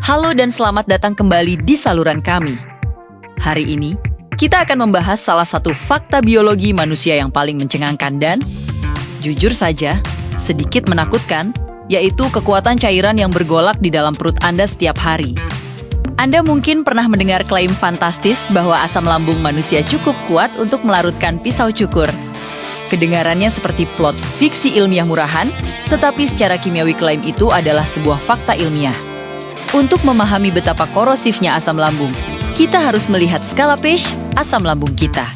Halo dan selamat datang kembali di saluran kami. Hari ini, kita akan membahas salah satu fakta biologi manusia yang paling mencengangkan dan, jujur saja, sedikit menakutkan, yaitu kekuatan cairan yang bergolak di dalam perut Anda setiap hari. Anda mungkin pernah mendengar klaim fantastis bahwa asam lambung manusia cukup kuat untuk melarutkan pisau cukur. Kedengarannya seperti plot fiksi ilmiah murahan, tetapi secara kimiawi klaim itu adalah sebuah fakta ilmiah. Untuk memahami betapa korosifnya asam lambung, kita harus melihat skala pH asam lambung kita.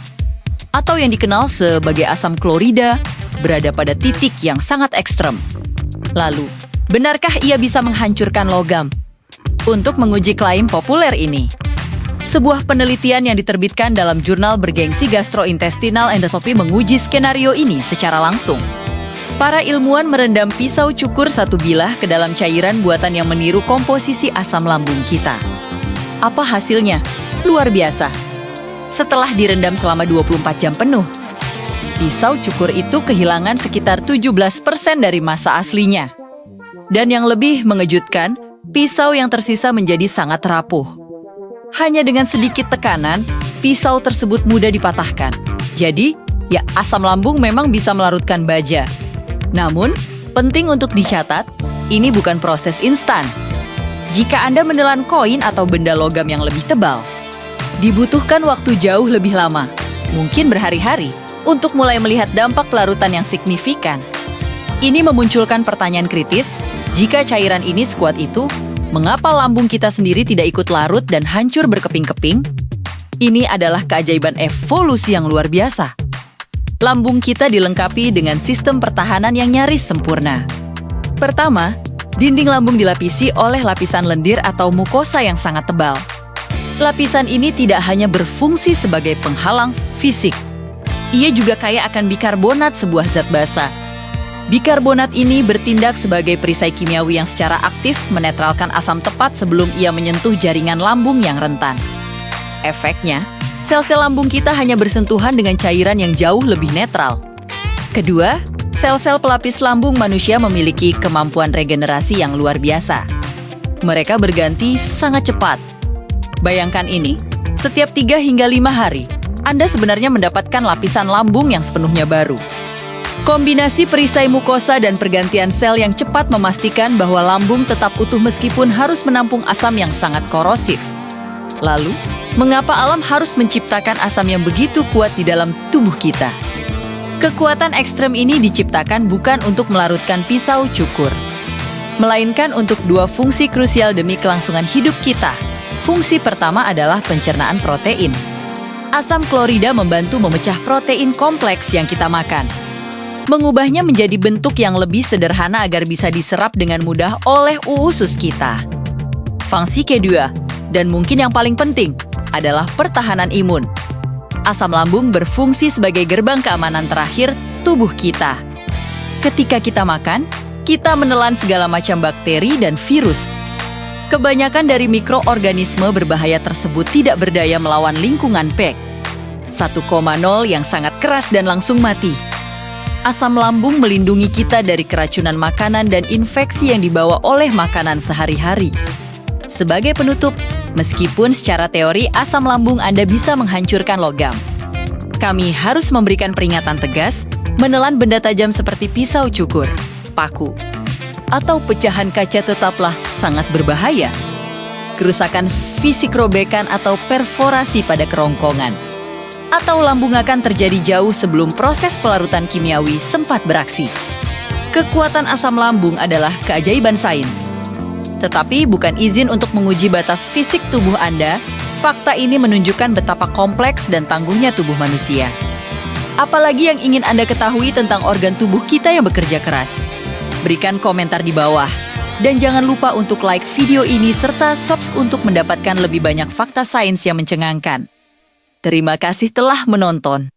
Atau yang dikenal sebagai asam klorida, berada pada titik yang sangat ekstrem. Lalu, benarkah ia bisa menghancurkan logam? Untuk menguji klaim populer ini, sebuah penelitian yang diterbitkan dalam jurnal bergengsi Gastrointestinal Endoscopy menguji skenario ini secara langsung. Para ilmuwan merendam pisau cukur satu bilah ke dalam cairan buatan yang meniru komposisi asam lambung kita. Apa hasilnya? Luar biasa. Setelah direndam selama 24 jam penuh, pisau cukur itu kehilangan sekitar 17% dari massa aslinya. Dan yang lebih mengejutkan, pisau yang tersisa menjadi sangat rapuh. Hanya dengan sedikit tekanan, pisau tersebut mudah dipatahkan. Jadi, ya asam lambung memang bisa melarutkan baja. Namun, penting untuk dicatat, ini bukan proses instan. Jika Anda menelan koin atau benda logam yang lebih tebal, dibutuhkan waktu jauh lebih lama, mungkin berhari-hari, untuk mulai melihat dampak pelarutan yang signifikan. Ini memunculkan pertanyaan kritis, jika cairan ini sekuat itu, mengapa lambung kita sendiri tidak ikut larut dan hancur berkeping-keping? Ini adalah keajaiban evolusi yang luar biasa. Lambung kita dilengkapi dengan sistem pertahanan yang nyaris sempurna. Pertama, dinding lambung dilapisi oleh lapisan lendir atau mukosa yang sangat tebal. Lapisan ini tidak hanya berfungsi sebagai penghalang fisik. Ia juga kaya akan bikarbonat, sebuah zat basa. Bikarbonat ini bertindak sebagai perisai kimiawi yang secara aktif menetralkan asam tepat sebelum ia menyentuh jaringan lambung yang rentan. Efeknya, sel-sel lambung kita hanya bersentuhan dengan cairan yang jauh lebih netral. Kedua, sel-sel pelapis lambung manusia memiliki kemampuan regenerasi yang luar biasa. Mereka berganti sangat cepat. Bayangkan ini, setiap 3 hingga 5 hari, Anda sebenarnya mendapatkan lapisan lambung yang sepenuhnya baru. Kombinasi perisai mukosa dan pergantian sel yang cepat memastikan bahwa lambung tetap utuh meskipun harus menampung asam yang sangat korosif. Lalu, mengapa alam harus menciptakan asam yang begitu kuat di dalam tubuh kita? Kekuatan ekstrem ini diciptakan bukan untuk melarutkan pisau cukur, melainkan untuk 2 fungsi krusial demi kelangsungan hidup kita. Fungsi pertama adalah pencernaan protein. Asam klorida membantu memecah protein kompleks yang kita makan, mengubahnya menjadi bentuk yang lebih sederhana agar bisa diserap dengan mudah oleh usus kita. Fungsi kedua, dan mungkin yang paling penting, adalah pertahanan imun. Asam lambung berfungsi sebagai gerbang keamanan terakhir tubuh kita. Ketika kita makan, kita menelan segala macam bakteri dan virus. Kebanyakan dari mikroorganisme berbahaya tersebut tidak berdaya melawan lingkungan pH 1,0 yang sangat keras dan langsung mati. Asam lambung melindungi kita dari keracunan makanan dan infeksi yang dibawa oleh makanan sehari-hari. Sebagai penutup, meskipun secara teori asam lambung Anda bisa menghancurkan logam, kami harus memberikan peringatan tegas, menelan benda tajam seperti pisau cukur, paku, atau pecahan kaca tetaplah sangat berbahaya. Kerusakan fisik robekan atau perforasi pada kerongkongan, atau lambung akan terjadi jauh sebelum proses pelarutan kimiawi sempat beraksi. Kekuatan asam lambung adalah keajaiban sains. Tetapi bukan izin untuk menguji batas fisik tubuh Anda. Fakta ini menunjukkan betapa kompleks dan tangguhnya tubuh manusia. Apalagi yang ingin Anda ketahui tentang organ tubuh kita yang bekerja keras? Berikan komentar di bawah. Dan jangan lupa untuk like video ini serta subscribe untuk mendapatkan lebih banyak fakta sains yang mencengangkan. Terima kasih telah menonton.